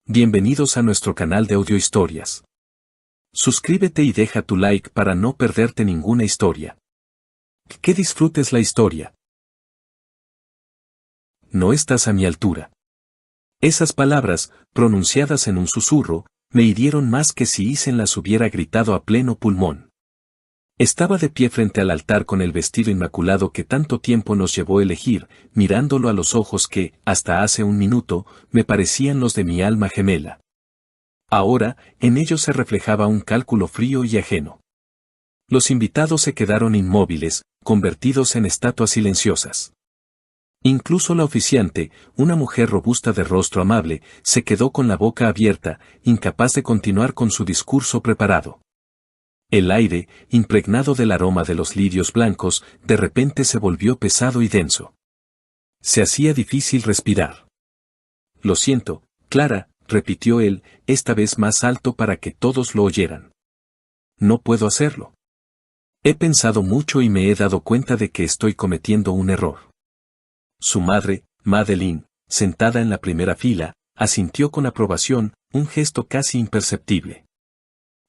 Bienvenidos a nuestro canal de audiohistorias. Suscríbete y deja tu like para no perderte ninguna historia. Que disfrutes la historia. No estás a mi altura. Esas palabras, pronunciadas en un susurro, me hirieron más que si Isen las hubiera gritado a pleno pulmón. Estaba de pie frente al altar con el vestido inmaculado que tanto tiempo nos llevó a elegir, mirándolo a los ojos que, hasta hace un minuto, me parecían los de mi alma gemela. Ahora, en ellos se reflejaba un cálculo frío y ajeno. Los invitados se quedaron inmóviles, convertidos en estatuas silenciosas. Incluso la oficiante, una mujer robusta de rostro amable, se quedó con la boca abierta, incapaz de continuar con su discurso preparado. El aire, impregnado del aroma de los lirios blancos, de repente se volvió pesado y denso. Se hacía difícil respirar. Lo siento, Clara, repitió él, esta vez más alto para que todos lo oyeran. No puedo hacerlo. He pensado mucho y me he dado cuenta de que estoy cometiendo un error. Su madre, Madeline, sentada en la primera fila, asintió con aprobación, un gesto casi imperceptible.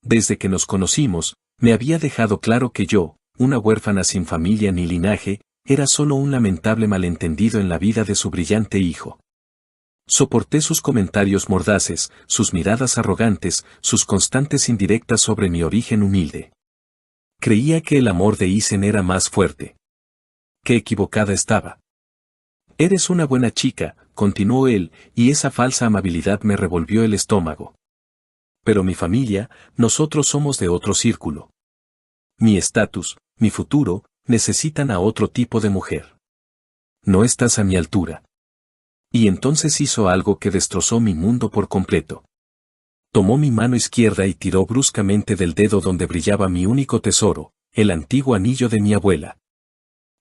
Desde que nos conocimos, me había dejado claro que yo, una huérfana sin familia ni linaje, era solo un lamentable malentendido en la vida de su brillante hijo. Soporté sus comentarios mordaces, sus miradas arrogantes, sus constantes indirectas sobre mi origen humilde. Creía que el amor de Isen era más fuerte. Qué equivocada estaba. Eres una buena chica, continuó él, y esa falsa amabilidad me revolvió el estómago. Pero mi familia, nosotros somos de otro círculo. Mi estatus, mi futuro, necesitan a otro tipo de mujer. No estás a mi altura. Y entonces hizo algo que destrozó mi mundo por completo. Tomó mi mano izquierda y tiró bruscamente del dedo donde brillaba mi único tesoro, el antiguo anillo de mi abuela.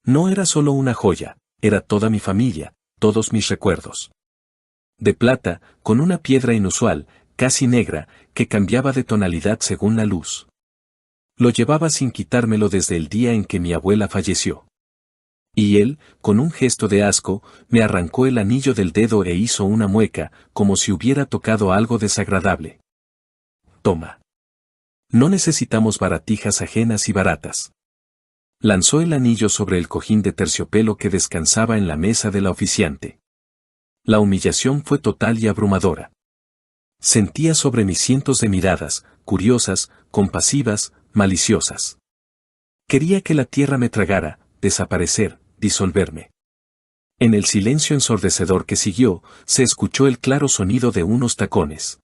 No era solo una joya, era toda mi familia, todos mis recuerdos. De plata, con una piedra inusual, casi negra, que cambiaba de tonalidad según la luz. Lo llevaba sin quitármelo desde el día en que mi abuela falleció. Y él, con un gesto de asco, me arrancó el anillo del dedo e hizo una mueca, como si hubiera tocado algo desagradable. Toma. No necesitamos baratijas ajenas y baratas. Lanzó el anillo sobre el cojín de terciopelo que descansaba en la mesa de la oficiante. La humillación fue total y abrumadora. Sentía sobre mí cientos de miradas, curiosas, compasivas, maliciosas. Quería que la tierra me tragara, desaparecer, disolverme. En el silencio ensordecedor que siguió, se escuchó el claro sonido de unos tacones.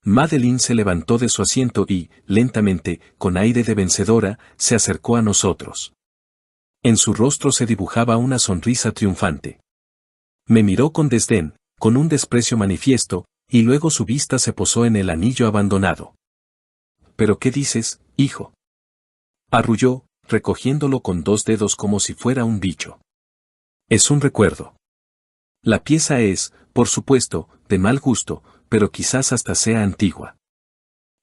Madeline se levantó de su asiento y, lentamente, con aire de vencedora, se acercó a nosotros. En su rostro se dibujaba una sonrisa triunfante. Me miró con desdén, con un desprecio manifiesto, y luego su vista se posó en el anillo abandonado. ¿Pero qué dices, hijo? Arrulló, recogiéndolo con dos dedos como si fuera un bicho. Es un recuerdo. La pieza es, por supuesto, de mal gusto, pero quizás hasta sea antigua.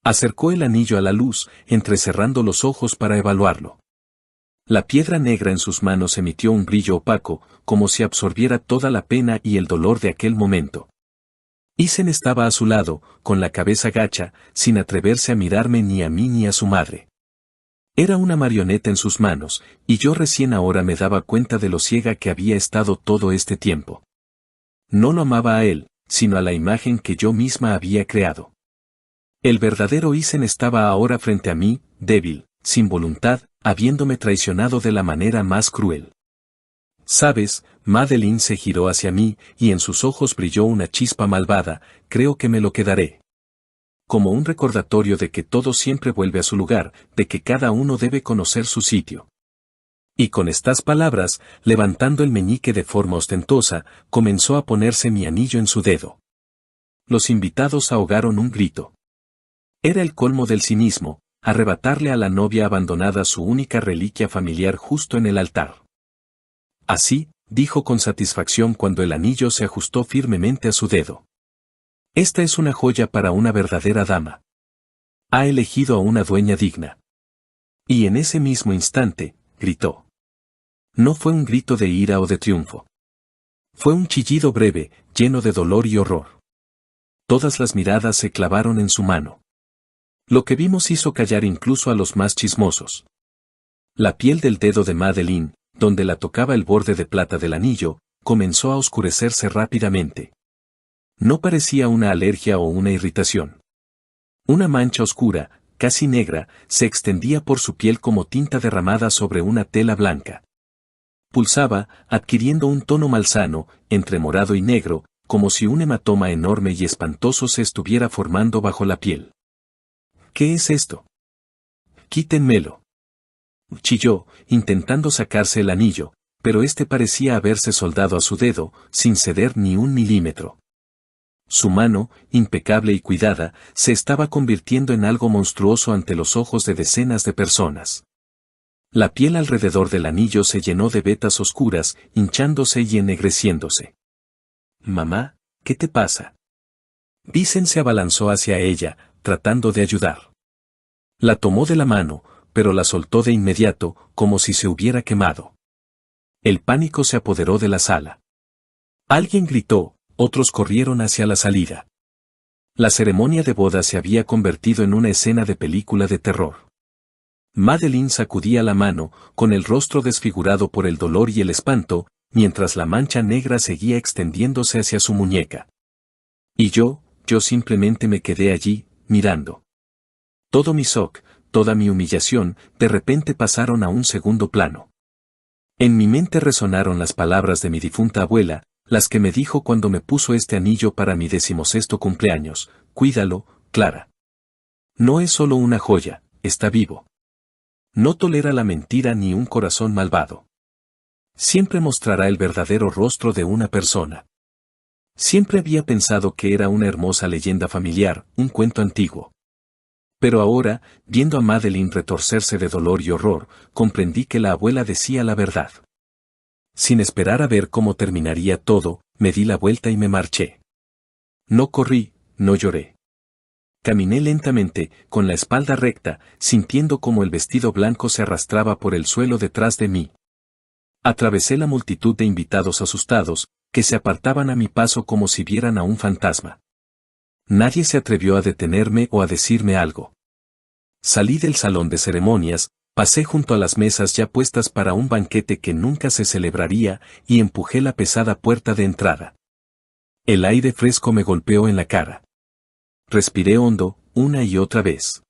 Acercó el anillo a la luz, entrecerrando los ojos para evaluarlo. La piedra negra en sus manos emitió un brillo opaco, como si absorbiera toda la pena y el dolor de aquel momento. Isen estaba a su lado, con la cabeza gacha, sin atreverse a mirarme ni a mí ni a su madre. Era una marioneta en sus manos, y yo recién ahora me daba cuenta de lo ciega que había estado todo este tiempo. No lo amaba a él, sino a la imagen que yo misma había creado. El verdadero Isen estaba ahora frente a mí, débil, sin voluntad, habiéndome traicionado de la manera más cruel. ¿Sabes? Madeline se giró hacia mí, y en sus ojos brilló una chispa malvada, creo que me lo quedaré. Como un recordatorio de que todo siempre vuelve a su lugar, de que cada uno debe conocer su sitio. Y con estas palabras, levantando el meñique de forma ostentosa, comenzó a ponerse mi anillo en su dedo. Los invitados ahogaron un grito. Era el colmo del cinismo, arrebatarle a la novia abandonada su única reliquia familiar justo en el altar. Así, dijo con satisfacción cuando el anillo se ajustó firmemente a su dedo. Esta es una joya para una verdadera dama. Ha elegido a una dueña digna. Y en ese mismo instante, gritó. No fue un grito de ira o de triunfo. Fue un chillido breve, lleno de dolor y horror. Todas las miradas se clavaron en su mano. Lo que vimos hizo callar incluso a los más chismosos. La piel del dedo de Madeline, donde la tocaba el borde de plata del anillo, comenzó a oscurecerse rápidamente. No parecía una alergia o una irritación. Una mancha oscura, casi negra, se extendía por su piel como tinta derramada sobre una tela blanca. Pulsaba, adquiriendo un tono malsano, entre morado y negro, como si un hematoma enorme y espantoso se estuviera formando bajo la piel. ¿Qué es esto? Quítenmelo. Chilló, intentando sacarse el anillo, pero este parecía haberse soldado a su dedo, sin ceder ni un milímetro. Su mano, impecable y cuidada, se estaba convirtiendo en algo monstruoso ante los ojos de decenas de personas. La piel alrededor del anillo se llenó de vetas oscuras, hinchándose y ennegreciéndose. «Mamá, ¿qué te pasa?» Vincent se abalanzó hacia ella, tratando de ayudar. La tomó de la mano, pero la soltó de inmediato, como si se hubiera quemado. El pánico se apoderó de la sala. Alguien gritó, otros corrieron hacia la salida. La ceremonia de boda se había convertido en una escena de película de terror. Madeline sacudía la mano, con el rostro desfigurado por el dolor y el espanto, mientras la mancha negra seguía extendiéndose hacia su muñeca. Y yo simplemente me quedé allí, mirando. Todo mi shock, toda mi humillación, de repente pasaron a un segundo plano. En mi mente resonaron las palabras de mi difunta abuela, las que me dijo cuando me puso este anillo para mi 16º cumpleaños: «Cuídalo, Clara. No es solo una joya, está vivo. No tolera la mentira ni un corazón malvado. Siempre mostrará el verdadero rostro de una persona». Siempre había pensado que era una hermosa leyenda familiar, un cuento antiguo. Pero ahora, viendo a Madeline retorcerse de dolor y horror, comprendí que la abuela decía la verdad. Sin esperar a ver cómo terminaría todo, me di la vuelta y me marché. No corrí, no lloré. Caminé lentamente, con la espalda recta, sintiendo cómo el vestido blanco se arrastraba por el suelo detrás de mí. Atravesé la multitud de invitados asustados, que se apartaban a mi paso como si vieran a un fantasma. Nadie se atrevió a detenerme o a decirme algo. Salí del salón de ceremonias, pasé junto a las mesas ya puestas para un banquete que nunca se celebraría, y empujé la pesada puerta de entrada. El aire fresco me golpeó en la cara. Respiré hondo, una y otra vez.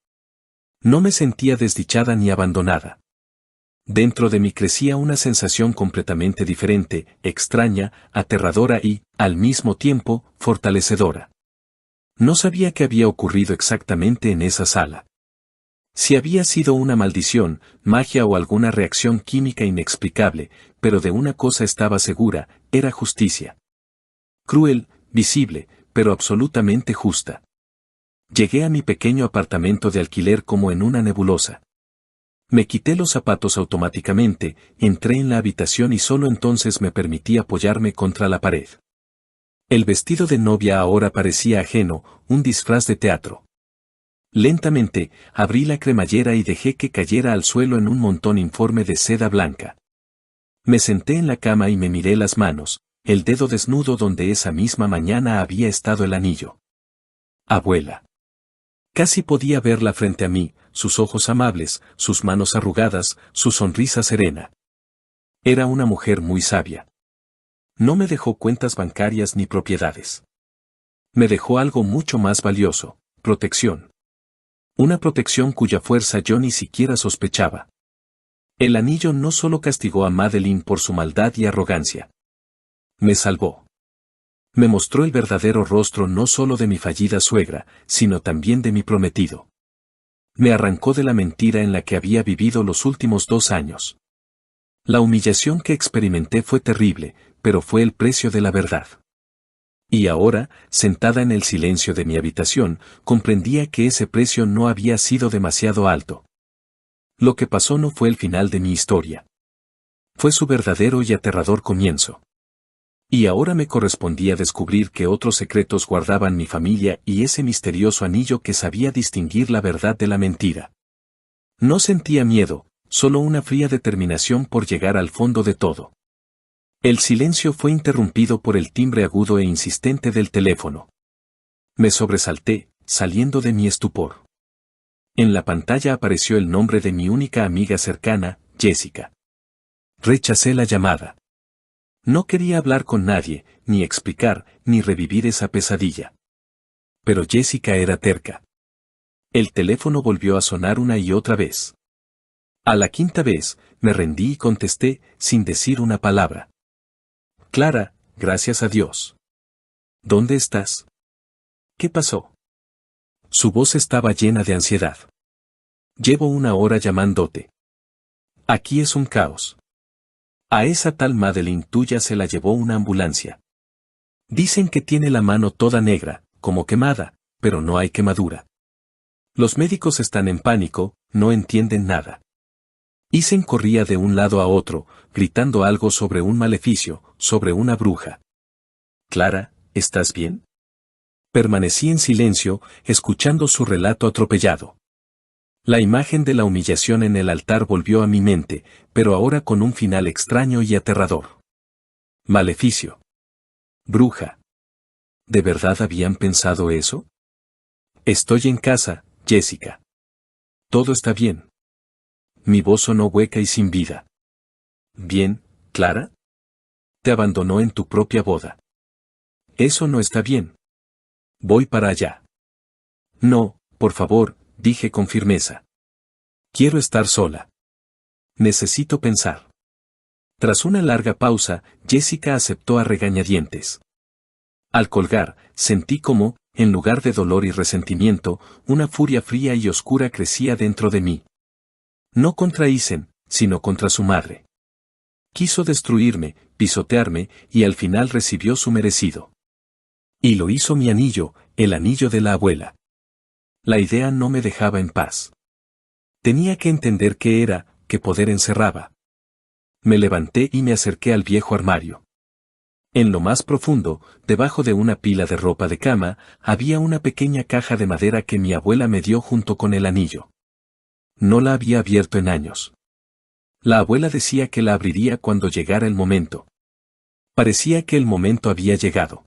No me sentía desdichada ni abandonada. Dentro de mí crecía una sensación completamente diferente, extraña, aterradora y, al mismo tiempo, fortalecedora. No sabía qué había ocurrido exactamente en esa sala. Si había sido una maldición, magia o alguna reacción química inexplicable, pero de una cosa estaba segura: era justicia. Cruel, visible, pero absolutamente justa. Llegué a mi pequeño apartamento de alquiler como en una nebulosa. Me quité los zapatos automáticamente, entré en la habitación y solo entonces me permití apoyarme contra la pared. El vestido de novia ahora parecía ajeno, un disfraz de teatro. Lentamente, abrí la cremallera y dejé que cayera al suelo en un montón informe de seda blanca. Me senté en la cama y me miré las manos, el dedo desnudo donde esa misma mañana había estado el anillo. Abuela. Casi podía verla frente a mí, sus ojos amables, sus manos arrugadas, su sonrisa serena. Era una mujer muy sabia. No me dejó cuentas bancarias ni propiedades. Me dejó algo mucho más valioso: protección. Una protección cuya fuerza yo ni siquiera sospechaba. El anillo no solo castigó a Madeline por su maldad y arrogancia. Me salvó. Me mostró el verdadero rostro no solo de mi fallida suegra, sino también de mi prometido. Me arrancó de la mentira en la que había vivido los últimos 2 años. La humillación que experimenté fue terrible, pero fue el precio de la verdad. Y ahora, sentada en el silencio de mi habitación, comprendía que ese precio no había sido demasiado alto. Lo que pasó no fue el final de mi historia. Fue su verdadero y aterrador comienzo. Y ahora me correspondía descubrir qué otros secretos guardaban mi familia y ese misterioso anillo que sabía distinguir la verdad de la mentira. No sentía miedo, solo una fría determinación por llegar al fondo de todo. El silencio fue interrumpido por el timbre agudo e insistente del teléfono. Me sobresalté, saliendo de mi estupor. En la pantalla apareció el nombre de mi única amiga cercana, Jessica. Rechacé la llamada. No quería hablar con nadie, ni explicar, ni revivir esa pesadilla. Pero Jessica era terca. El teléfono volvió a sonar una y otra vez. A la quinta vez, me rendí y contesté, sin decir una palabra. Clara, gracias a Dios. ¿Dónde estás? ¿Qué pasó? Su voz estaba llena de ansiedad. Llevo 1 hora llamándote. Aquí es un caos. A esa tal Madeline tuya se la llevó una ambulancia. Dicen que tiene la mano toda negra, como quemada, pero no hay quemadura. Los médicos están en pánico, no entienden nada. Isen corría de un lado a otro, gritando algo sobre un maleficio, sobre una bruja. Clara, ¿estás bien? Permanecí en silencio, escuchando su relato atropellado. La imagen de la humillación en el altar volvió a mi mente, pero ahora con un final extraño y aterrador. Maleficio. Bruja. ¿De verdad habían pensado eso? Estoy en casa, Jessica. Todo está bien. Mi voz sonó hueca y sin vida. Bien, Clara. Te abandonó en tu propia boda. Eso no está bien. Voy para allá. No, por favor, dije con firmeza. Quiero estar sola. Necesito pensar. Tras una larga pausa, Jessica aceptó a regañadientes. Al colgar, sentí como, en lugar de dolor y resentimiento, una furia fría y oscura crecía dentro de mí. No contra Isen, sino contra su madre. Quiso destruirme, pisotearme, y al final recibió su merecido. Y lo hizo mi anillo, el anillo de la abuela. La idea no me dejaba en paz. Tenía que entender qué era, qué poder encerraba. Me levanté y me acerqué al viejo armario. En lo más profundo, debajo de una pila de ropa de cama, había una pequeña caja de madera que mi abuela me dio junto con el anillo. No la había abierto en años. La abuela decía que la abriría cuando llegara el momento. Parecía que el momento había llegado.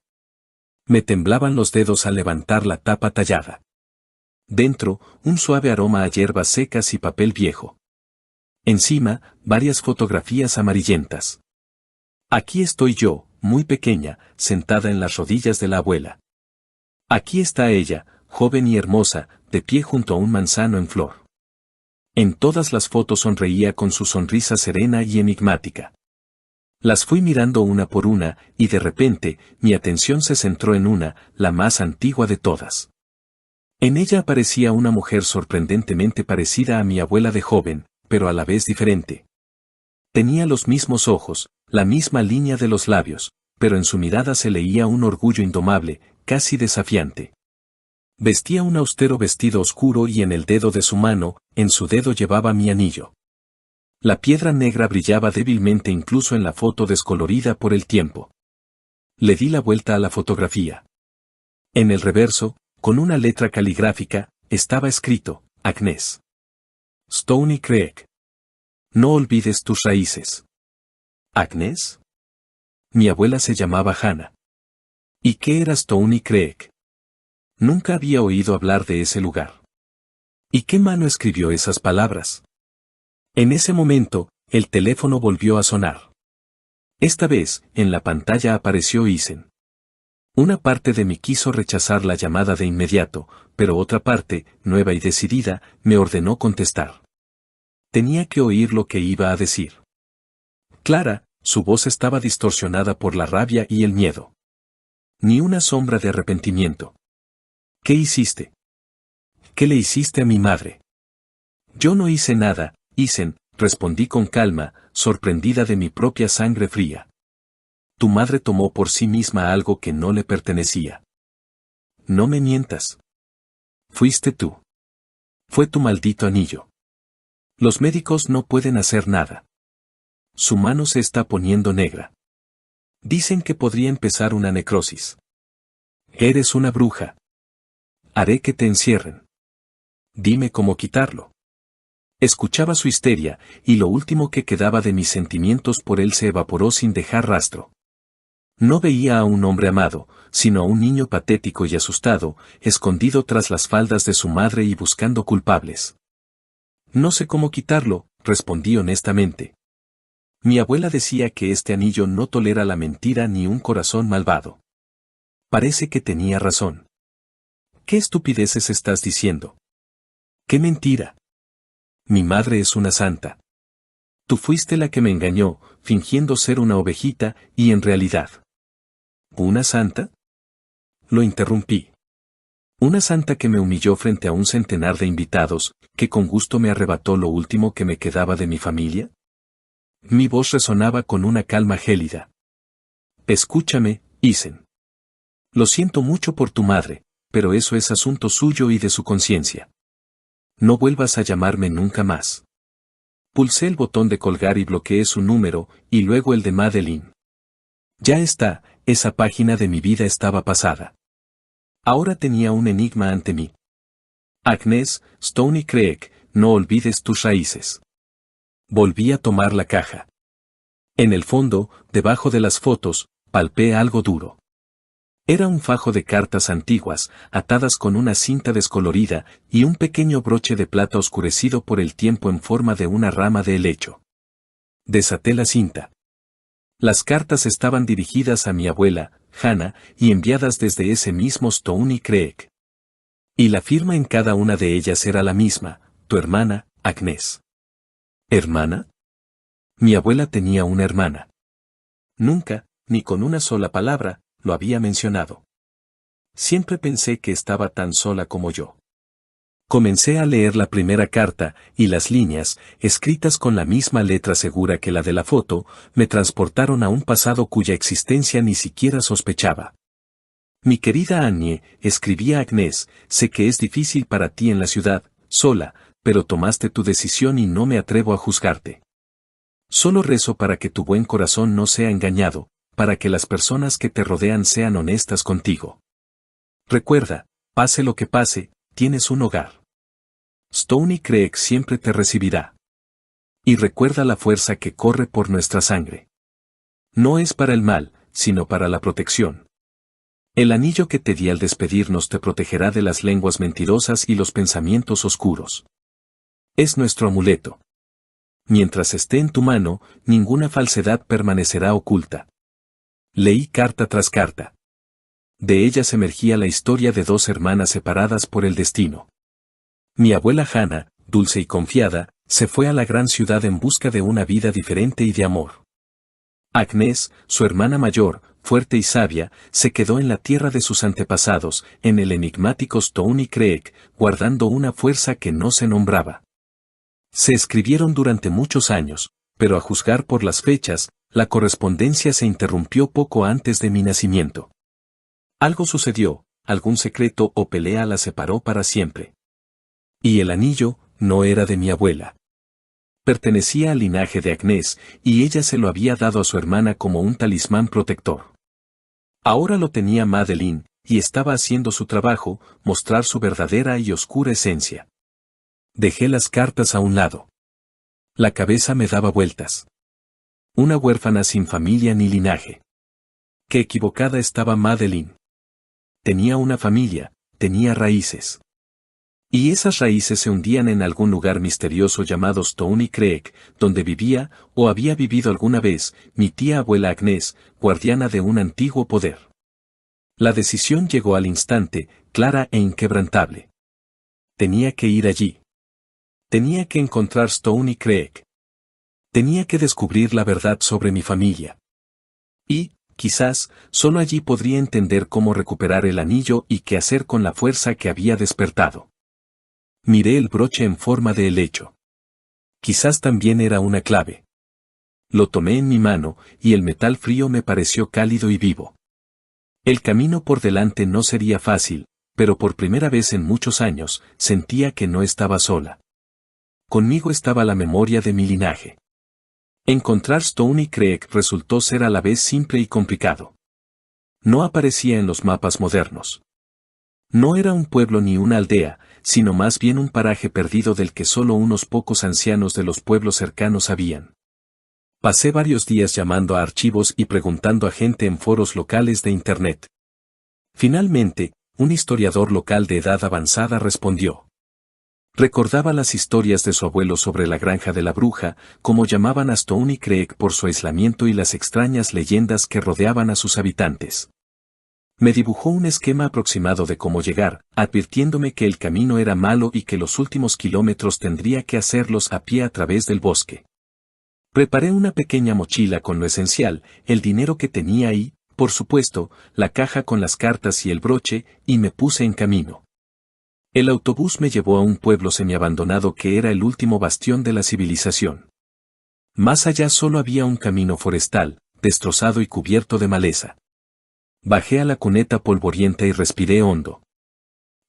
Me temblaban los dedos al levantar la tapa tallada. Dentro, un suave aroma a hierbas secas y papel viejo. Encima, varias fotografías amarillentas. Aquí estoy yo, muy pequeña, sentada en las rodillas de la abuela. Aquí está ella, joven y hermosa, de pie junto a un manzano en flor. En todas las fotos sonreía con su sonrisa serena y enigmática. Las fui mirando una por una, y de repente, mi atención se centró en una, la más antigua de todas. En ella aparecía una mujer sorprendentemente parecida a mi abuela de joven, pero a la vez diferente. Tenía los mismos ojos, la misma línea de los labios, pero en su mirada se leía un orgullo indomable, casi desafiante. Vestía un austero vestido oscuro y en el dedo de su mano, en su dedo llevaba mi anillo. La piedra negra brillaba débilmente incluso en la foto descolorida por el tiempo. Le di la vuelta a la fotografía. En el reverso, con una letra caligráfica, estaba escrito, Agnes. Stony Creek. No olvides tus raíces. ¿Agnes? Mi abuela se llamaba Hannah. ¿Y qué era Stony Creek? Nunca había oído hablar de ese lugar. ¿Y qué mano escribió esas palabras? En ese momento, el teléfono volvió a sonar. Esta vez, en la pantalla apareció Isen. Una parte de mí quiso rechazar la llamada de inmediato, pero otra parte, nueva y decidida, me ordenó contestar. Tenía que oír lo que iba a decir. Clara, su voz estaba distorsionada por la rabia y el miedo. Ni una sombra de arrepentimiento. ¿Qué hiciste? ¿Qué le hiciste a mi madre? Yo no hice nada, Isen, respondí con calma, sorprendida de mi propia sangre fría. Tu madre tomó por sí misma algo que no le pertenecía. No me mientas. Fuiste tú. Fue tu maldito anillo. Los médicos no pueden hacer nada. Su mano se está poniendo negra. Dicen que podría empezar una necrosis. Eres una bruja. Haré que te encierren. Dime cómo quitarlo. Escuchaba su histeria, y lo último que quedaba de mis sentimientos por él se evaporó sin dejar rastro. No veía a un hombre amado, sino a un niño patético y asustado, escondido tras las faldas de su madre y buscando culpables. No sé cómo quitarlo, respondí honestamente. Mi abuela decía que este anillo no tolera la mentira ni un corazón malvado. Parece que tenía razón. ¿Qué estupideces estás diciendo? ¡Qué mentira! Mi madre es una santa. Tú fuiste la que me engañó, fingiendo ser una ovejita, y en realidad. ¿Una santa? Lo interrumpí. Una santa que me humilló frente a un centenar de invitados, que con gusto me arrebató lo último que me quedaba de mi familia. Mi voz resonaba con una calma gélida. Escúchame, Isen. Lo siento mucho por tu madre, pero eso es asunto suyo y de su conciencia. No vuelvas a llamarme nunca más. Pulsé el botón de colgar y bloqueé su número, y luego el de Madeline. Ya está, esa página de mi vida estaba pasada. Ahora tenía un enigma ante mí. Agnes, Stony Creek, no olvides tus raíces. Volví a tomar la caja. En el fondo, debajo de las fotos, palpé algo duro. Era un fajo de cartas antiguas, atadas con una cinta descolorida, y un pequeño broche de plata oscurecido por el tiempo en forma de una rama de helecho. Desaté la cinta. Las cartas estaban dirigidas a mi abuela, Hannah, y enviadas desde ese mismo Stony Creek. Y la firma en cada una de ellas era la misma, tu hermana, Agnes. ¿Hermana? Mi abuela tenía una hermana. Nunca, ni con una sola palabra, lo había mencionado. Siempre pensé que estaba tan sola como yo. Comencé a leer la primera carta, y las líneas, escritas con la misma letra segura que la de la foto, me transportaron a un pasado cuya existencia ni siquiera sospechaba. Mi querida Annie, escribía Agnes, sé que es difícil para ti en la ciudad, sola, pero tomaste tu decisión y no me atrevo a juzgarte. Solo rezo para que tu buen corazón no sea engañado, para que las personas que te rodean sean honestas contigo. Recuerda, pase lo que pase, tienes un hogar. Stony Creek siempre te recibirá. Y recuerda la fuerza que corre por nuestra sangre. No es para el mal, sino para la protección. El anillo que te di al despedirnos te protegerá de las lenguas mentirosas y los pensamientos oscuros. Es nuestro amuleto. Mientras esté en tu mano, ninguna falsedad permanecerá oculta. Leí carta tras carta. De ellas emergía la historia de dos hermanas separadas por el destino. Mi abuela Hannah, dulce y confiada, se fue a la gran ciudad en busca de una vida diferente y de amor. Agnes, su hermana mayor, fuerte y sabia, se quedó en la tierra de sus antepasados, en el enigmático Stony Creek, guardando una fuerza que no se nombraba. Se escribieron durante muchos años, pero a juzgar por las fechas, la correspondencia se interrumpió poco antes de mi nacimiento. Algo sucedió, algún secreto o pelea la separó para siempre. Y el anillo no era de mi abuela. Pertenecía al linaje de Agnes, y ella se lo había dado a su hermana como un talismán protector. Ahora lo tenía Madeline, y estaba haciendo su trabajo, mostrar su verdadera y oscura esencia. Dejé las cartas a un lado. La cabeza me daba vueltas. Una huérfana sin familia ni linaje. Qué equivocada estaba Madeline. Tenía una familia, tenía raíces. Y esas raíces se hundían en algún lugar misterioso llamado Stony Creek, donde vivía, o había vivido alguna vez, mi tía abuela Agnes, guardiana de un antiguo poder. La decisión llegó al instante, clara e inquebrantable. Tenía que ir allí. Tenía que encontrar Stony Creek. Tenía que descubrir la verdad sobre mi familia. Y, quizás, solo allí podría entender cómo recuperar el anillo y qué hacer con la fuerza que había despertado. Miré el broche en forma de helecho. Quizás también era una clave. Lo tomé en mi mano, y el metal frío me pareció cálido y vivo. El camino por delante no sería fácil, pero por primera vez en muchos años, sentía que no estaba sola. Conmigo estaba la memoria de mi linaje. Encontrar Stony Creek resultó ser a la vez simple y complicado. No aparecía en los mapas modernos. No era un pueblo ni una aldea, sino más bien un paraje perdido del que solo unos pocos ancianos de los pueblos cercanos sabían. Pasé varios días llamando a archivos y preguntando a gente en foros locales de Internet. Finalmente, un historiador local de edad avanzada respondió. Recordaba las historias de su abuelo sobre la granja de la bruja, como llamaban a Stony Creek por su aislamiento y las extrañas leyendas que rodeaban a sus habitantes. Me dibujó un esquema aproximado de cómo llegar, advirtiéndome que el camino era malo y que los últimos kilómetros tendría que hacerlos a pie a través del bosque. Preparé una pequeña mochila con lo esencial, el dinero que tenía ahí, por supuesto, la caja con las cartas y el broche, y me puse en camino. El autobús me llevó a un pueblo semiabandonado que era el último bastión de la civilización. Más allá solo había un camino forestal, destrozado y cubierto de maleza. Bajé a la cuneta polvorienta y respiré hondo.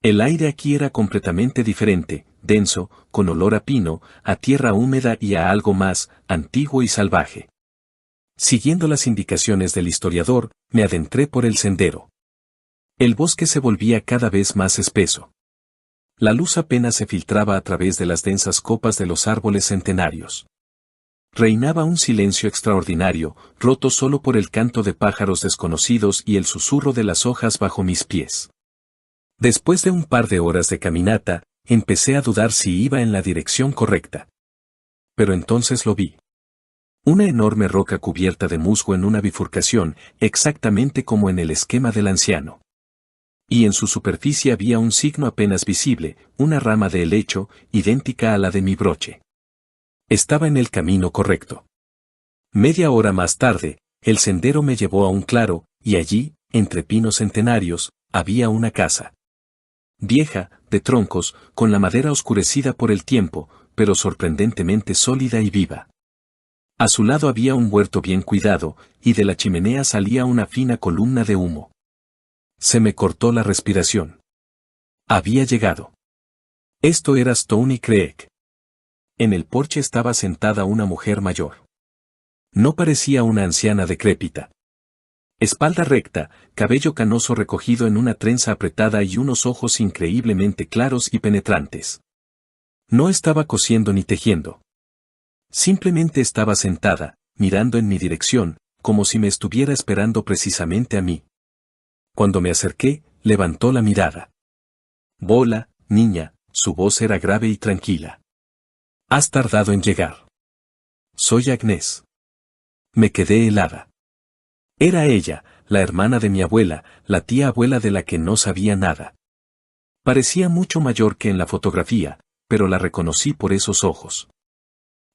El aire aquí era completamente diferente, denso, con olor a pino, a tierra húmeda y a algo más, antiguo y salvaje. Siguiendo las indicaciones del historiador, me adentré por el sendero. El bosque se volvía cada vez más espeso. La luz apenas se filtraba a través de las densas copas de los árboles centenarios. Reinaba un silencio extraordinario, roto solo por el canto de pájaros desconocidos y el susurro de las hojas bajo mis pies. Después de un par de horas de caminata, empecé a dudar si iba en la dirección correcta. Pero entonces lo vi. Una enorme roca cubierta de musgo en una bifurcación, exactamente como en el esquema del anciano. Y en su superficie había un signo apenas visible, una rama de helecho, idéntica a la de mi broche. Estaba en el camino correcto. Media hora más tarde, el sendero me llevó a un claro, y allí, entre pinos centenarios, había una casa. Vieja, de troncos, con la madera oscurecida por el tiempo, pero sorprendentemente sólida y viva. A su lado había un huerto bien cuidado, y de la chimenea salía una fina columna de humo. Se me cortó la respiración. Había llegado. Esto era Stony Creek. En el porche estaba sentada una mujer mayor. No parecía una anciana decrépita. Espalda recta, cabello canoso recogido en una trenza apretada y unos ojos increíblemente claros y penetrantes. No estaba cosiendo ni tejiendo. Simplemente estaba sentada, mirando en mi dirección, como si me estuviera esperando precisamente a mí. Cuando me acerqué, levantó la mirada. «Hola, niña», su voz era grave y tranquila. «Has tardado en llegar». «Soy Agnes». Me quedé helada. Era ella, la hermana de mi abuela, la tía abuela de la que no sabía nada. Parecía mucho mayor que en la fotografía, pero la reconocí por esos ojos.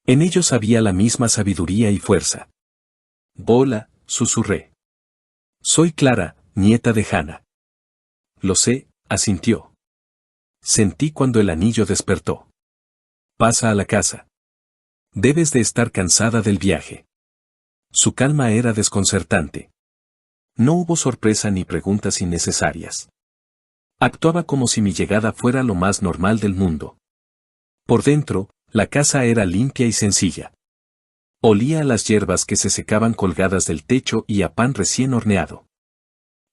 En ellos había la misma sabiduría y fuerza. «Hola», susurré. «Soy Clara, nieta de Hannah». «Lo sé», asintió. Sentí cuando el anillo despertó. «Pasa a la casa. Debes de estar cansada del viaje». Su calma era desconcertante. No hubo sorpresa ni preguntas innecesarias. Actuaba como si mi llegada fuera lo más normal del mundo. Por dentro, la casa era limpia y sencilla. Olía a las hierbas que se secaban colgadas del techo y a pan recién horneado.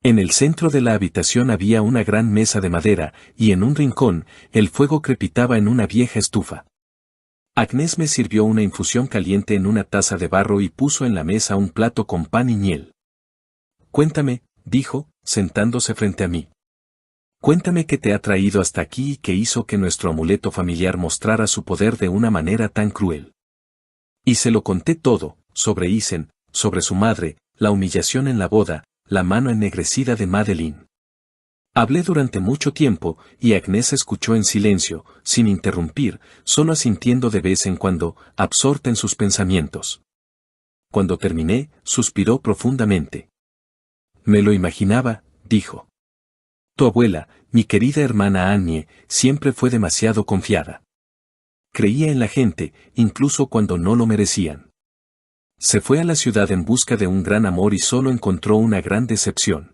En el centro de la habitación había una gran mesa de madera, y en un rincón, el fuego crepitaba en una vieja estufa. Agnes me sirvió una infusión caliente en una taza de barro y puso en la mesa un plato con pan y miel. «Cuéntame», dijo, sentándose frente a mí. «Cuéntame qué te ha traído hasta aquí y qué hizo que nuestro amuleto familiar mostrara su poder de una manera tan cruel». Y se lo conté todo, sobre Isen, sobre su madre, la humillación en la boda, la mano ennegrecida de Madeline. Hablé durante mucho tiempo, y Agnes escuchó en silencio, sin interrumpir, solo asintiendo de vez en cuando, absorta en sus pensamientos. Cuando terminé, suspiró profundamente. «Me lo imaginaba», dijo. «Tu abuela, mi querida hermana Annie, siempre fue demasiado confiada. Creía en la gente, incluso cuando no lo merecían. Se fue a la ciudad en busca de un gran amor y solo encontró una gran decepción.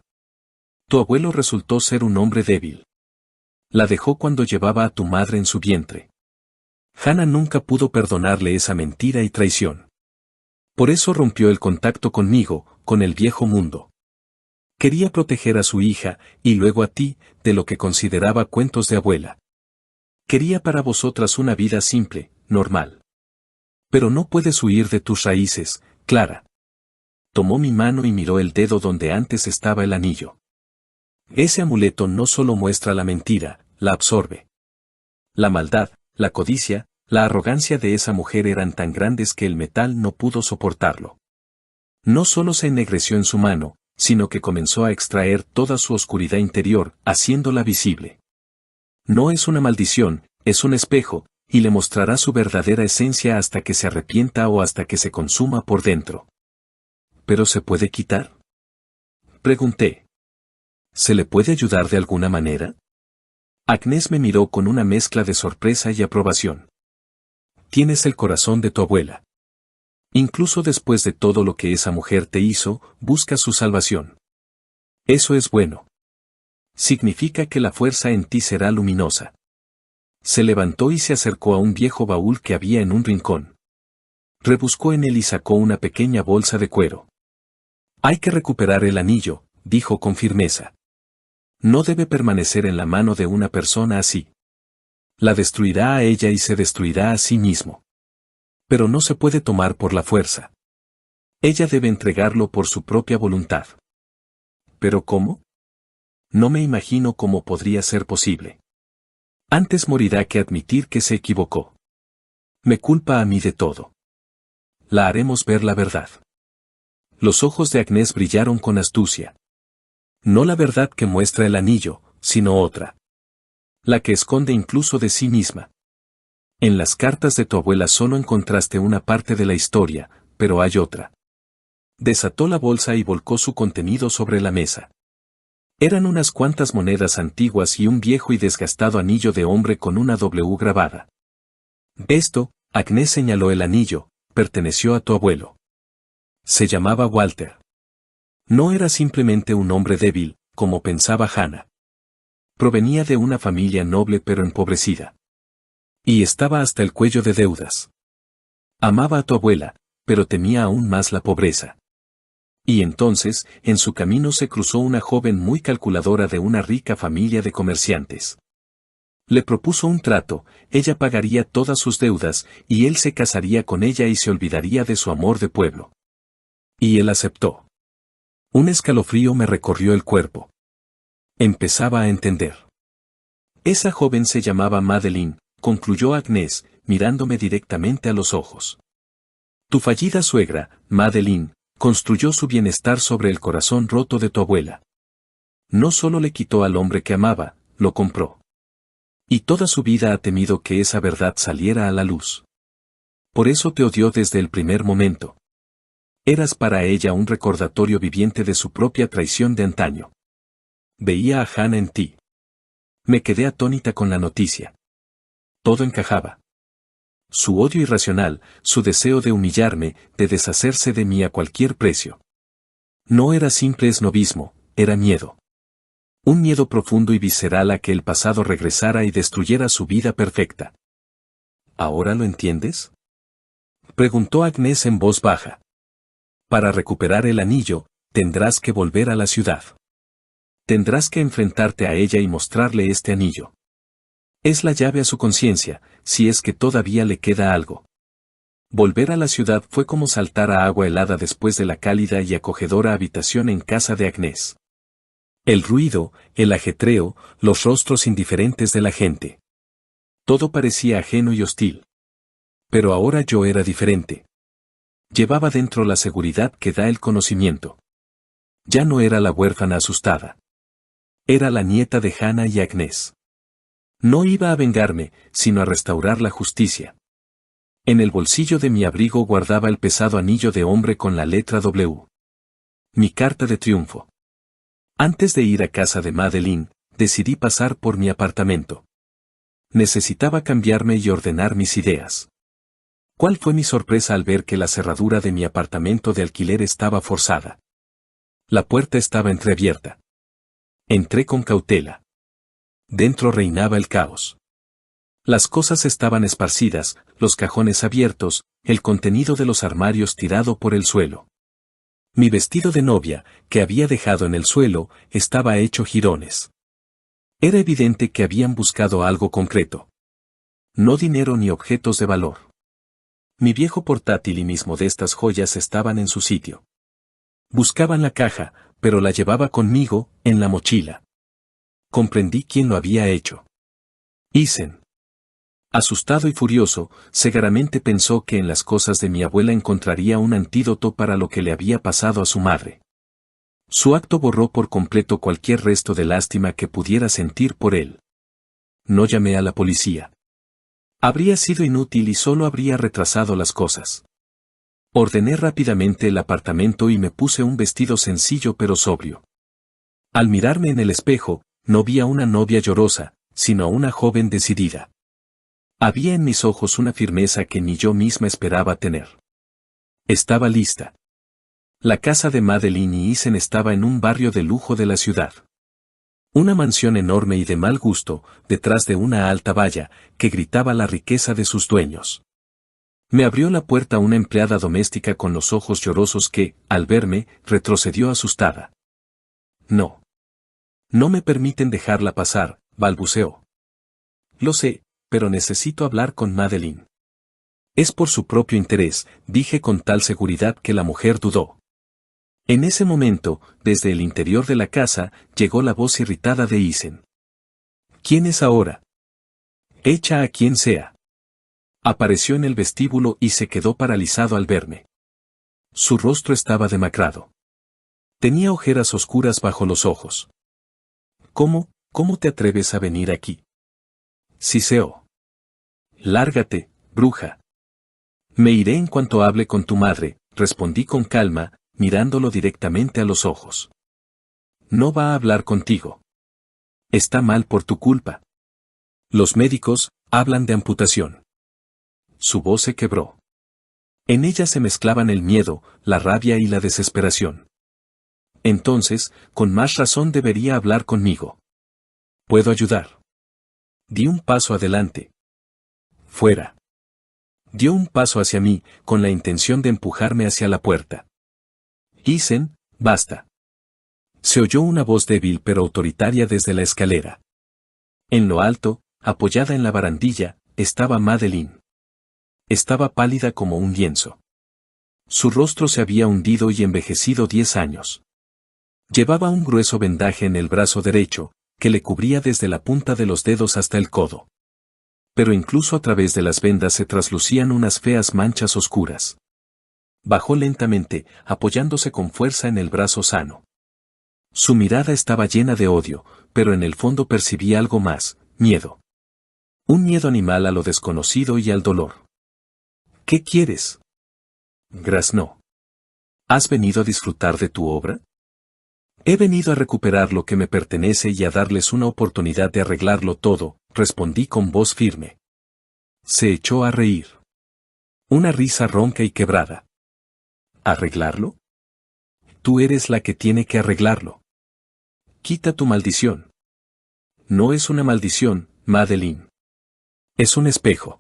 Tu abuelo resultó ser un hombre débil. La dejó cuando llevaba a tu madre en su vientre. Hannah nunca pudo perdonarle esa mentira y traición. Por eso rompió el contacto conmigo, con el viejo mundo. Quería proteger a su hija, y luego a ti, de lo que consideraba cuentos de abuela. Quería para vosotras una vida simple, normal. Pero no puedes huir de tus raíces, Clara. Tomó mi mano y miró el dedo donde antes estaba el anillo. Ese amuleto no solo muestra la mentira, la absorbe. La maldad, la codicia, la arrogancia de esa mujer eran tan grandes que el metal no pudo soportarlo. No solo se ennegreció en su mano, sino que comenzó a extraer toda su oscuridad interior, haciéndola visible. No es una maldición, es un espejo, y le mostrará su verdadera esencia hasta que se arrepienta o hasta que se consuma por dentro. ¿Pero se puede quitar? Pregunté. ¿Se le puede ayudar de alguna manera? Agnès me miró con una mezcla de sorpresa y aprobación. Tienes el corazón de tu abuela. Incluso después de todo lo que esa mujer te hizo, buscas su salvación. Eso es bueno. Significa que la fuerza en ti será luminosa. Se levantó y se acercó a un viejo baúl que había en un rincón. Rebuscó en él y sacó una pequeña bolsa de cuero. Hay que recuperar el anillo, dijo con firmeza. No debe permanecer en la mano de una persona así. La destruirá a ella y se destruirá a sí mismo. Pero no se puede tomar por la fuerza. Ella debe entregarlo por su propia voluntad. ¿Pero cómo? No me imagino cómo podría ser posible. Antes morirá que admitir que se equivocó. Me culpa a mí de todo. La haremos ver la verdad. Los ojos de Agnès brillaron con astucia. No la verdad que muestra el anillo, sino otra. La que esconde incluso de sí misma. En las cartas de tu abuela solo encontraste una parte de la historia, pero hay otra. Desató la bolsa y volcó su contenido sobre la mesa. Eran unas cuantas monedas antiguas y un viejo y desgastado anillo de hombre con una W grabada. Esto, Agnès señaló el anillo, perteneció a tu abuelo. Se llamaba Walter. No era simplemente un hombre débil, como pensaba Hannah. Provenía de una familia noble pero empobrecida. Y estaba hasta el cuello de deudas. Amaba a tu abuela, pero temía aún más la pobreza. Y entonces, en su camino se cruzó una joven muy calculadora de una rica familia de comerciantes. Le propuso un trato, ella pagaría todas sus deudas, y él se casaría con ella y se olvidaría de su amor de pueblo. Y él aceptó. Un escalofrío me recorrió el cuerpo. Empezaba a entender. Esa joven se llamaba Madeleine, concluyó Agnès, mirándome directamente a los ojos. Tu fallida suegra, Madeleine, construyó su bienestar sobre el corazón roto de tu abuela. No solo le quitó al hombre que amaba, lo compró. Y toda su vida ha temido que esa verdad saliera a la luz. Por eso te odió desde el primer momento. Eras para ella un recordatorio viviente de su propia traición de antaño. Veía a Hannah en ti. Me quedé atónita con la noticia. Todo encajaba. Su odio irracional, su deseo de humillarme, de deshacerse de mí a cualquier precio. No era simple esnovismo, era miedo. Un miedo profundo y visceral a que el pasado regresara y destruyera su vida perfecta. ¿Ahora lo entiendes? Preguntó Agnès en voz baja. Para recuperar el anillo, tendrás que volver a la ciudad. Tendrás que enfrentarte a ella y mostrarle este anillo. Es la llave a su conciencia, si es que todavía le queda algo. Volver a la ciudad fue como saltar a agua helada después de la cálida y acogedora habitación en casa de Agnès. El ruido, el ajetreo, los rostros indiferentes de la gente. Todo parecía ajeno y hostil. Pero ahora yo era diferente. Llevaba dentro la seguridad que da el conocimiento. Ya no era la huérfana asustada. Era la nieta de Hannah y Agnès. No iba a vengarme, sino a restaurar la justicia. En el bolsillo de mi abrigo guardaba el pesado anillo de hombre con la letra W. Mi carta de triunfo. Antes de ir a casa de Madeleine, decidí pasar por mi apartamento. Necesitaba cambiarme y ordenar mis ideas. ¿Cuál fue mi sorpresa al ver que la cerradura de mi apartamento de alquiler estaba forzada? La puerta estaba entreabierta. Entré con cautela. Dentro reinaba el caos. Las cosas estaban esparcidas, los cajones abiertos, el contenido de los armarios tirado por el suelo. Mi vestido de novia, que había dejado en el suelo, estaba hecho jirones. Era evidente que habían buscado algo concreto. No dinero ni objetos de valor. Mi viejo portátil y mis modestas joyas estaban en su sitio. Buscaban la caja, pero la llevaba conmigo, en la mochila. Comprendí quién lo había hecho. Isen. Asustado y furioso, Segaramente pensó que en las cosas de mi abuela encontraría un antídoto para lo que le había pasado a su madre. Su acto borró por completo cualquier resto de lástima que pudiera sentir por él. No llamé a la policía. Habría sido inútil y solo habría retrasado las cosas. Ordené rápidamente el apartamento y me puse un vestido sencillo pero sobrio. Al mirarme en el espejo, no vi a una novia llorosa, sino a una joven decidida. Había en mis ojos una firmeza que ni yo misma esperaba tener. Estaba lista. La casa de Madeline y Isen estaba en un barrio de lujo de la ciudad. Una mansión enorme y de mal gusto, detrás de una alta valla, que gritaba la riqueza de sus dueños. Me abrió la puerta una empleada doméstica con los ojos llorosos que, al verme, retrocedió asustada. No. No me permiten dejarla pasar, balbuceó. Lo sé, pero necesito hablar con Madeline. Es por su propio interés, dije con tal seguridad que la mujer dudó. En ese momento, desde el interior de la casa, llegó la voz irritada de Isen. ¿Quién es ahora? Echa a quien sea. Apareció en el vestíbulo y se quedó paralizado al verme. Su rostro estaba demacrado. Tenía ojeras oscuras bajo los ojos. ¿Cómo te atreves a venir aquí? Siseó. Lárgate, bruja. Me iré en cuanto hable con tu madre, respondí con calma, mirándolo directamente a los ojos. No va a hablar contigo. Está mal por tu culpa. Los médicos hablan de amputación. Su voz se quebró. En ella se mezclaban el miedo, la rabia y la desesperación. Entonces, con más razón debería hablar conmigo. ¿Puedo ayudar? Di un paso adelante. Fuera. Dio un paso hacia mí, con la intención de empujarme hacia la puerta. Isen, basta. Se oyó una voz débil pero autoritaria desde la escalera. En lo alto, apoyada en la barandilla, estaba Madeline. Estaba pálida como un lienzo. Su rostro se había hundido y envejecido 10 años. Llevaba un grueso vendaje en el brazo derecho, que le cubría desde la punta de los dedos hasta el codo. Pero incluso a través de las vendas se traslucían unas feas manchas oscuras. Bajó lentamente, apoyándose con fuerza en el brazo sano. Su mirada estaba llena de odio, pero en el fondo percibí algo más, miedo. Un miedo animal a lo desconocido y al dolor. ¿Qué quieres? Graznó. ¿Has venido a disfrutar de tu obra? He venido a recuperar lo que me pertenece y a darles una oportunidad de arreglarlo todo, respondí con voz firme. Se echó a reír. Una risa ronca y quebrada. ¿Arreglarlo? Tú eres la que tiene que arreglarlo. Quita tu maldición. No es una maldición, Madeline. Es un espejo.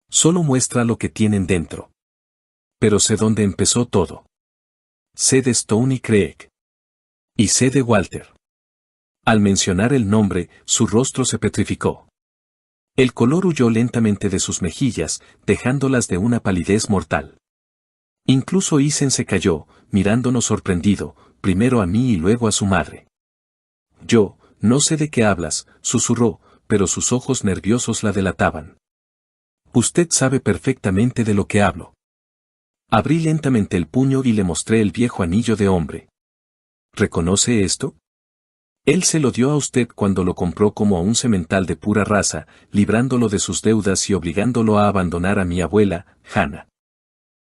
Solo muestra lo que tienen dentro. Pero sé dónde empezó todo. Sé de Stone y Craig. Y sé de Walter. Al mencionar el nombre, su rostro se petrificó. El color huyó lentamente de sus mejillas, dejándolas de una palidez mortal. Incluso Isen se calló, mirándonos sorprendido, primero a mí y luego a su madre. Yo, no sé de qué hablas, susurró, pero sus ojos nerviosos la delataban. Usted sabe perfectamente de lo que hablo. Abrí lentamente el puño y le mostré el viejo anillo de hombre. ¿Reconoce esto? Él se lo dio a usted cuando lo compró como a un semental de pura raza, librándolo de sus deudas y obligándolo a abandonar a mi abuela, Hannah.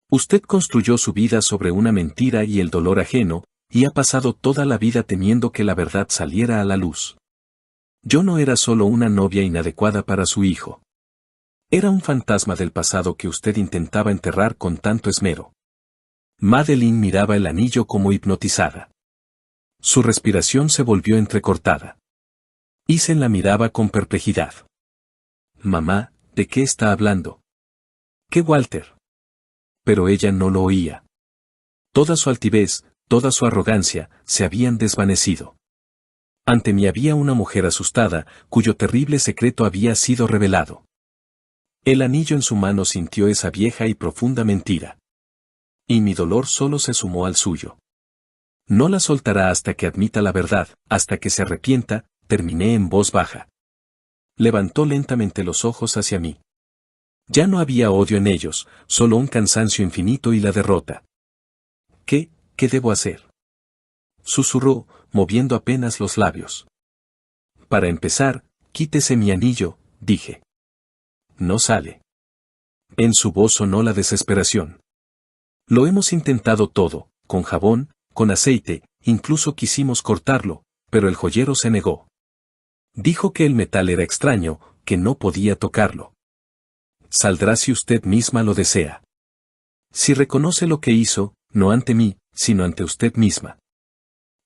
Usted construyó su vida sobre una mentira y el dolor ajeno, y ha pasado toda la vida temiendo que la verdad saliera a la luz. Yo no era solo una novia inadecuada para su hijo. Era un fantasma del pasado que usted intentaba enterrar con tanto esmero. Madeline miraba el anillo como hipnotizada. Su respiración se volvió entrecortada. Isen la miraba con perplejidad. Mamá, ¿de qué está hablando? ¿Qué Walter? Pero ella no lo oía. Toda su altivez, toda su arrogancia, se habían desvanecido. Ante mí había una mujer asustada, cuyo terrible secreto había sido revelado. El anillo en su mano sintió esa vieja y profunda mentira. Y mi dolor solo se sumó al suyo. No la soltará hasta que admita la verdad, hasta que se arrepienta, terminé en voz baja. Levantó lentamente los ojos hacia mí. Ya no había odio en ellos, solo un cansancio infinito y la derrota. ¿Qué debo hacer?, susurró, moviendo apenas los labios. Para empezar, quítese mi anillo, dije. No sale. En su voz sonó la desesperación. Lo hemos intentado todo, con jabón, con aceite, incluso quisimos cortarlo, pero el joyero se negó. Dijo que el metal era extraño, que no podía tocarlo. Saldrá si usted misma lo desea. Si reconoce lo que hizo, no ante mí, sino ante usted misma.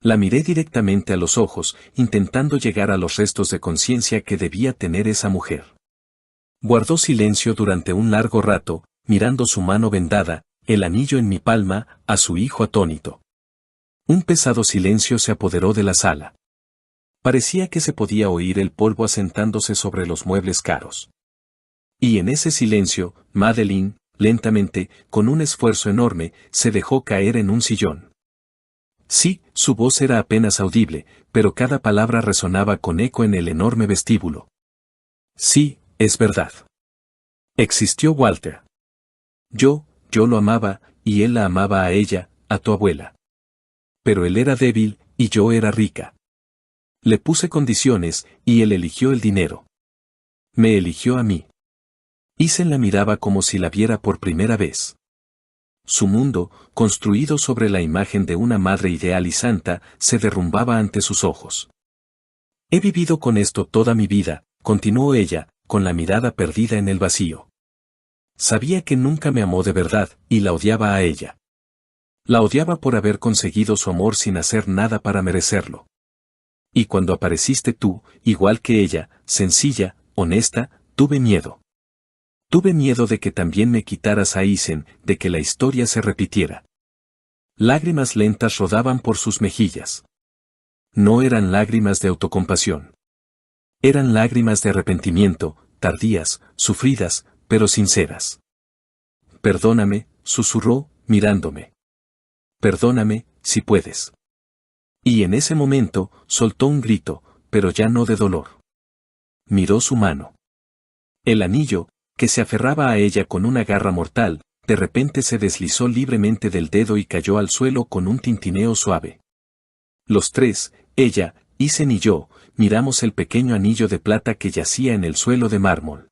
La miré directamente a los ojos, intentando llegar a los restos de conciencia que debía tener esa mujer. Guardó silencio durante un largo rato, mirando su mano vendada, el anillo en mi palma, a su hijo atónito. Un pesado silencio se apoderó de la sala. Parecía que se podía oír el polvo asentándose sobre los muebles caros. Y en ese silencio, Madeline, lentamente, con un esfuerzo enorme, se dejó caer en un sillón. Sí, su voz era apenas audible, pero cada palabra resonaba con eco en el enorme vestíbulo. Sí, es verdad. Existió Walter. Yo lo amaba, y él la amaba a ella, a tu abuela. Pero él era débil, y yo era rica. Le puse condiciones, y él eligió el dinero. Me eligió a mí. Isen la miraba como si la viera por primera vez. Su mundo, construido sobre la imagen de una madre ideal y santa, se derrumbaba ante sus ojos. He vivido con esto toda mi vida, continuó ella, con la mirada perdida en el vacío. Sabía que nunca me amó de verdad, y la odiaba a ella. La odiaba por haber conseguido su amor sin hacer nada para merecerlo. Y cuando apareciste tú, igual que ella, sencilla, honesta, tuve miedo. Tuve miedo de que también me quitaras a Isen, de que la historia se repitiera. Lágrimas lentas rodaban por sus mejillas. No eran lágrimas de autocompasión. Eran lágrimas de arrepentimiento, tardías, sufridas, pero sinceras. Perdóname, susurró, mirándome. Perdóname, si puedes. Y en ese momento, soltó un grito, pero ya no de dolor. Miró su mano. El anillo, que se aferraba a ella con una garra mortal, de repente se deslizó libremente del dedo y cayó al suelo con un tintineo suave. Los tres, ella, Isen y yo, miramos el pequeño anillo de plata que yacía en el suelo de mármol.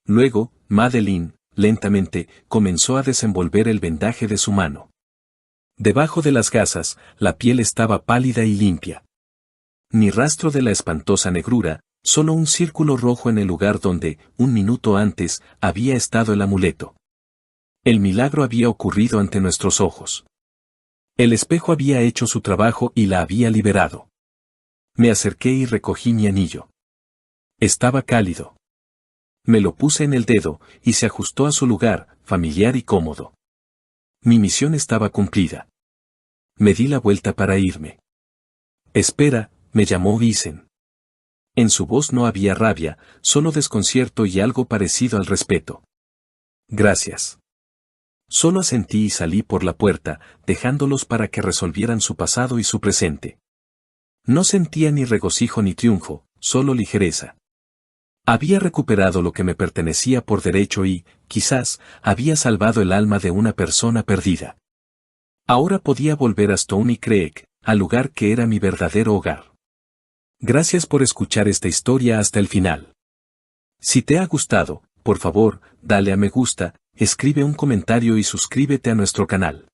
Luego, Madeline, lentamente, comenzó a desenvolver el vendaje de su mano. Debajo de las gasas, la piel estaba pálida y limpia. Ni rastro de la espantosa negrura, solo un círculo rojo en el lugar donde, un minuto antes, había estado el amuleto. El milagro había ocurrido ante nuestros ojos. El espejo había hecho su trabajo y la había liberado. Me acerqué y recogí mi anillo. Estaba cálido. Me lo puse en el dedo, y se ajustó a su lugar, familiar y cómodo. Mi misión estaba cumplida. Me di la vuelta para irme. Espera, me llamó Isen. En su voz no había rabia, solo desconcierto y algo parecido al respeto. Gracias. Solo asentí y salí por la puerta, dejándolos para que resolvieran su pasado y su presente. No sentía ni regocijo ni triunfo, solo ligereza. Había recuperado lo que me pertenecía por derecho y, quizás, había salvado el alma de una persona perdida. Ahora podía volver a Stony Creek, al lugar que era mi verdadero hogar. Gracias por escuchar esta historia hasta el final. Si te ha gustado, por favor, dale a me gusta, escribe un comentario y suscríbete a nuestro canal.